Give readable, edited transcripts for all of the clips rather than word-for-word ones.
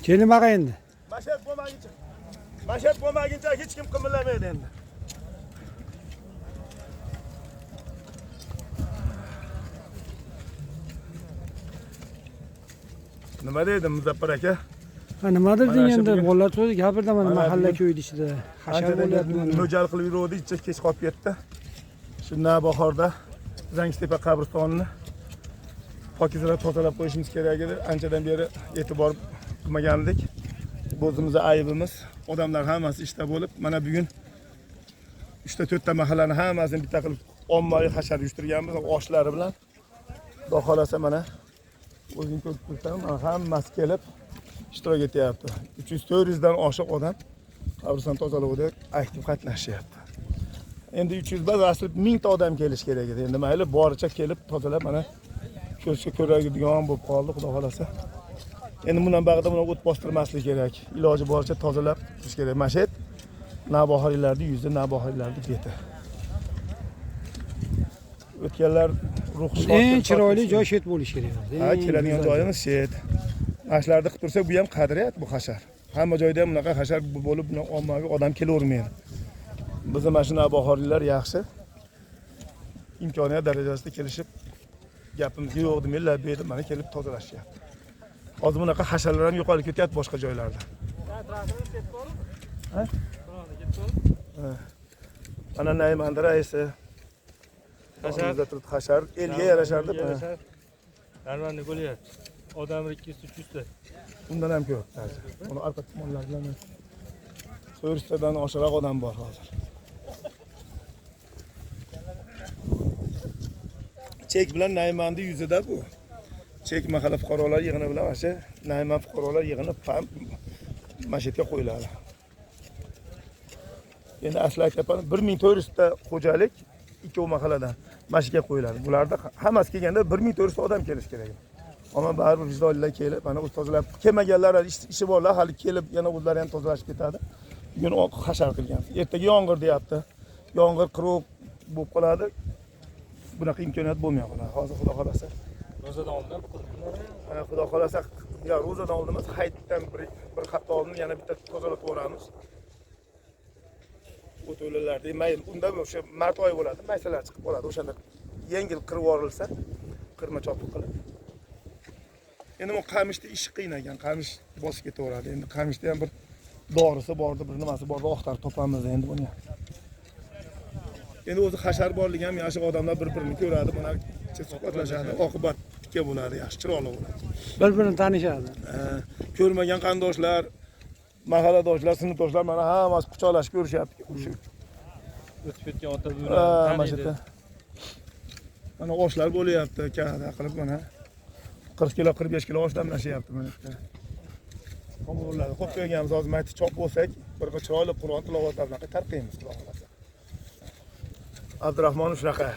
Kelmaga endi. Mashat bo'lmaguncha hech kim qimirlamaydi endi. Nima deydi Muzaffar aka? Ha, nimadir Mana deng shu endi, bugun- bolalar so'zi gapirdi mana Mana mahalla bugun- ko'ydi ichida. Hashar bo'lyapti mana. Mo'jal qilib yuruvdi, ichcha kech qolib ketdi. Shunda bahorda Zangtepa qabristonini pokizalab tozalab qo'yishimiz kerak edi. Anchadan beri e'tibor qilmagandik. Bu o'zimizning aybimiz. Odamlar hammasi ishda bo'lib, mana bugun 3 ta mahallani hammasini bitta qilib ommaviy hashar uyushtirganmiz oshlari bilan. Xudo xolasa mana o'zing ko'rib tursan, hammasi kelib ishtirok etyapti. 300-400 dan oshiq odam qabriston tozalovida aktiv qatnashyapti. Endi 300 bas asli 1000 ta odam kelish kerak edi. Endi mayli boricha kelib tozalab mana ko'rishga ko'radigan bo'lib qoldi, xudo xolasa. Endi bundan bag'da buni o't bostirmaslik kerak. Iloji boricha tozalab turish kerak. Mashet navbahoriylarning yuzi, navbahoriylarning beti. O'tganlar ruhshunos Eng chiroyli joy shet bo'lish kerak. Ha, keladigan joyimiz shet. Ashlarda qilib tursak, bu ham qadriyat, bu hashar. Hamma joyda ham bunaqa hashar bo'lib, ommaviy odam kelavermaydi. Bizning mashina bahoriylar yaxshi. Imkoniyat darajasida kelishib gapimizga yo'q demalar, berdi, mana kelib tozalashyapti. Hozir bunaqa hasharlar ham yo'qolib ketyapti boshqa joylarda. Ha? Mana Naymanda raisi. Hashar elga yarashardi. Darmonni bo'lyapti. Odam 200-300 ta. Undan ham ko'p. Uni arqa tomonlar bilan 400 tadan oshiqroq odam bor hozir. Chek bilan Naymanda yuzida bu. Chek mahalla fuqarolar yig'ini bilan o'sha Nayman fuqarolar yig'ini masjidga qo'yiladi. Endi asli aytayapman 1400 ta xo'jalik ikki mahalladan masjidga qo'yiladi. Bularda hammasi kelganda 1400 ta odam kelish kerak. Ammo baribir vijdonlilar kelib, mana o'z tozalab kelmaganlar ishi borlar, hali kelib yana o'zlari ham tozalashib ketadi. Bugun hashar qilgan. Ertaga yomg'ir deyapti. Yomg'ir quruq bo'lib qoladi. Bunaqa imkoniyat bo'lmay qoladi. Hozir xudo xolasa. Ro'zadan oldin Xudo xolasa, ya ro'zadan oldin emas, hayitdan bir hafta oldin yana bitta tozalatib o'ramiz. O't o'yinlarida mayli, unda o'sha mart oyi bo'ladi, maysalar chiqib qoladi. O'shanda yengil qirib yuborilsa, qirma chopiq qilib. Endi bu qamishni ishi qiyin ekan, qamish bosib ketaveradi. Endi qamishda ham bir dorisi bordi, bir nimasi bordi, oqtarib topamiz endi buni. Endi o'zi hashar borligi ham yaxshi odamlar bir-birini ko'radi, buni suhbatlashadi, oqibatga bo'ladi, yaxshi chiroyli bo'ladi. Bir-birini tanishadi. Ko'rmagan qarindoshlar, mahalladoshlar, sinfdoshlar mana hammasi quchoqlashib ko'rishyapti. o'tib ketgan ota buvilar Mana mana oshlar bo'lyapti, kada qilib mana 40 kilo, 45 kilo oshlamlashyapti mana bitta. Qo'murlar qo'yib qo'yganmiz, hozir mayt chop bo'lsak, bir chiroyli Qur'on tilovatlarini tarqaymiz, xudo xolasa. Abdurahmon shunaqa.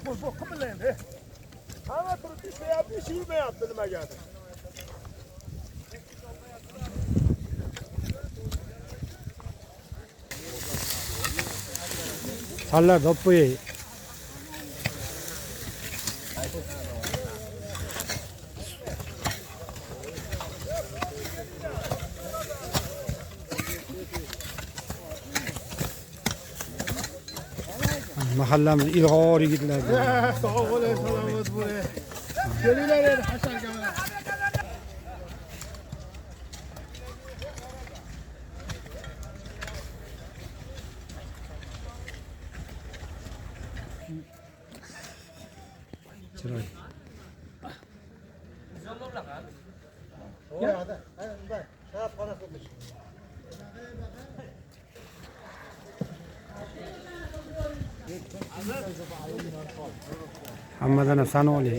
Bu qimirlaydi. Hamma turib ishlayapti, ish yurmayapti nimagadir. Sallar doppo'y. Mahallamiz ilg'or yigitlar. Sog' bo'ling, salomat bo'ling. Kelinglar endi hasharga mana. Chiroyli. Hammadan ham sanoli.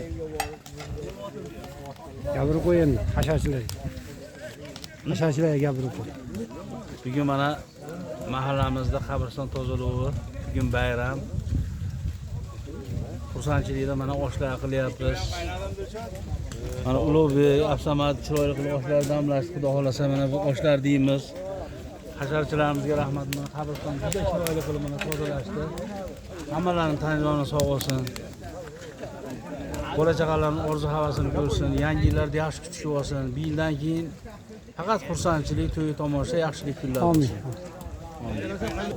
Gapirib qo'y endi hasharchilarga. Hasharchilarga gapirib qo'y. Bugun mana mahallamizda qabriston tozalovi, bugun bayram. Xursandchilikda mana oshlar qilyapmiz. Mana Ulug'bek, Absamat chiroyli qilib oshlar damlashdi. Xudo xolasa mana bu oshlar deymiz. Hasharchilarimizga rahmat. Mana qabriston juda chiroyli qilib mana tozalashdi. Hammalarining tan joni sog' bo'lsin. Bola chaqalarning orzu havasini ko'rsin, yangi yillarda yaxshi kutishib olsin. Bu yildan keyin faqat xursandchilik, to'y tomosha, yaxshilik kunlar Amin. bo'lsin. Amin.